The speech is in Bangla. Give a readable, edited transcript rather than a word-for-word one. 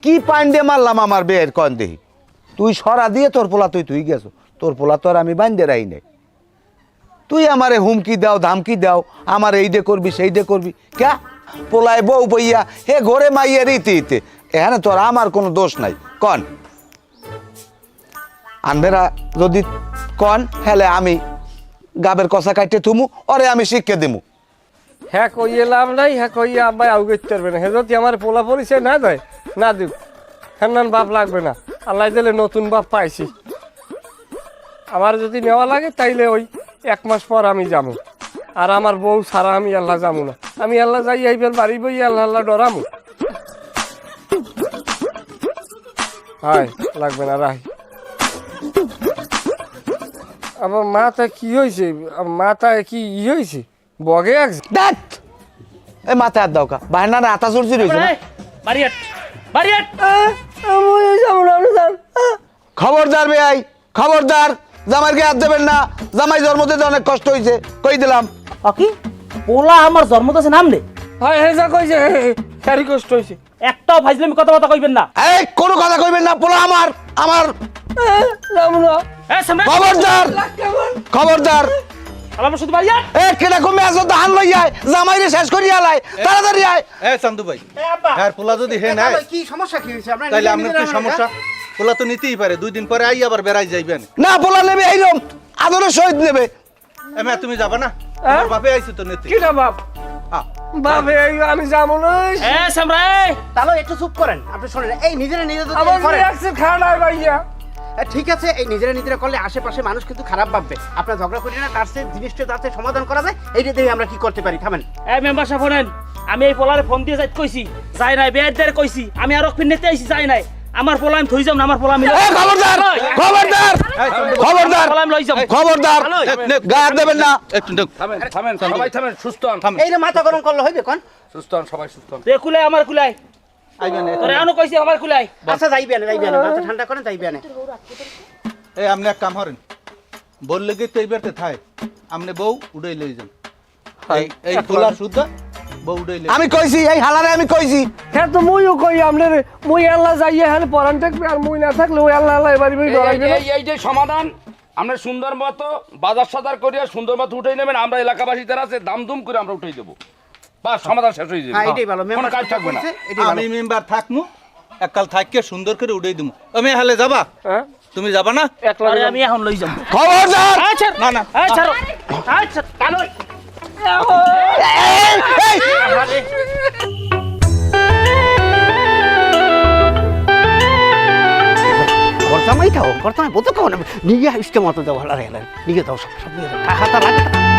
কি পান্ডে মারলাম আমার বের কন দেহি তুই সরা দিয়ে তোর পোলা তুই গেছো তোর পোলা তো আর আমি বান্ধে রাই নাই তুই আমারে হুমকি দাও ধামকি দাও আমার এইডে করবি সেইডে করবি ক্যা পোলায় বউ বইয়া হে ঘরে মাইয়া রীতিতে এখানে তোর আমার কোনো দোষ নাই কন আনবেরা যদি কন হেলে আমি গাবের কষা কাটতে থুমু ওরে আমি শিক্ষা দিমু হ্যাঁ কইয়ে লাভ নাই হ্যাঁ কইয়ে আব্বাই আউ করতে পারবে না হে যদি আমার পোলা পরিচয় না দেয় না দিব হ্যাঁ বাপ লাগবে না আল্লাহ দিলে নতুন বাপ পাইছি আমার যদি নেওয়া লাগে তাইলে ওই 1 মাস পর আমি যাবো আর আমার বউ ছাড়া আমি আল্লাহ যাবো না আমি আল্লাহ যাই এইবার বাড়ি বই আল্লাহ আল্লাহ ডরামু হাই লাগবে না রাই আমার মাথা কি হয়েছে মাথায় কি হয়েছে বগে আছে দেখ এই মাথায় হাত দাও কা বাহানা না আতা চুরচি রয়েছে না খবরদার বেআই খবরদার জামাইকে হাত দেবেন না জামাই জন্মদিতে অনেক কষ্ট হয়েছে কই দিলাম কি পোলা আমার জন্মদিছে নাম নে হয় হে যা কইছে সারি কষ্ট হয়েছে একটাও ফাইজলামি কথা কইবেন না এই কোনো কথা কইবেন না পোলা আমার খবরদার খবরদার আমার শুধু বাড়ি এ কেডা কমে আসো ধান লই আয় জামাইরে শেষ করি আলাই তাড়াতাড়ি আয় এ চান্দু ভাই হ্যাঁ পোলা যদি হে নাই কি সমস্যা কি হয়েছে আপনার তাইলে আপনার কি সমস্যা পোলা তো নিতেই পারে 2 দিন পরে আই আবার বেড়াই যাইবেন না পোলা নেবে এইরকম আদরের সহিত নেবে এমে তুমি যাবা না আমার বাপে আইছে তো নিতে কি না বাপ বাপে আমি যাবো না এ সামরাই তাহলে একটু চুপ করেন আপনি শুনেন এই নিজেরা আমার করেন রিঅ্যাকশন খাড়া ভাইয়া ঠিক আছে এই নিজেরা করলে আশেপাশে মানুষ কিন্তু খারাপ ভাববে আপনার ঝগড়া করি না তার সে জিনিসটা তার সে সমাধান করা যায় এইটা দিয়ে আমরা কি করতে পারি থামেন এই মেম্বার সাহেব শুনেন আমি এই পোলারে ফোন দিয়ে যাইতে কইছি যাই নাই বেয়ারদের কইছি আমি আর অকপিন নিতে আইছি যাই নাই আমার পোলা আমি থই যাম না আমার পোলা আমি এ খবরদার খবরদার খবরদার পোলা আমি লই যাম খবরদার গা হাত দেবেন না একটু থামেন সবাই থামেন সুস্থ হন এই যে মাথা গরম করলে হইবে কোন সুস্থ হন সবাই সুস্থ হন তে কুলাই আমার কুলাই আইবেন তোরে এখনো কইছি আমার কুলাই আচ্ছা যাইবেন মাথা ঠান্ডা করেন যাইবেন এই আপনি এক কাম করেন বললে কি তো এইবারতে থাই আপনি বউ উড়াই লই যান এই পোলা শুদ্ধ বউ উড়াই লই আমি কইছি এই হালারে আমি কইছি হ্যাঁ তো মুইও কই আমনের মুই আল্লাহ যাইয়ে হ্যাঁ পরান থাকবে আর মুই না থাকলে ওই আল্লাহ আল্লাহ এবারে বই ডরাইবে না এই যে সমাধান আমরা সুন্দর মতো বাজার সাজার করিয়া সুন্দর মতো উঠাই নেবেন আমরা এলাকাবাসী যারা আছে দামদুম করে আমরা উঠাই দেবো বাস সমাধান শেষ হয়ে যাবে হ্যাঁ এটাই ভালো কোনো মেম্বার কাজ থাকবে না এটাই ভালো আমি মেম্বার থাকমু এককাল থাককে সুন্দর করে উড়াই দিমু আমি হালে যাবা হ্যাঁ তুমি যাবা না একলা আরে আমি এখন লই যাম খবরদার আচ্ছা না না আচ্ছা আচ্ছা কালো করতামই থাও করতাম বলতে কাও না নিয়ে ইষ্ট মতো দাও ভালো রে নিয়ে দাও সব নিয়ে দাও হাতা লাগে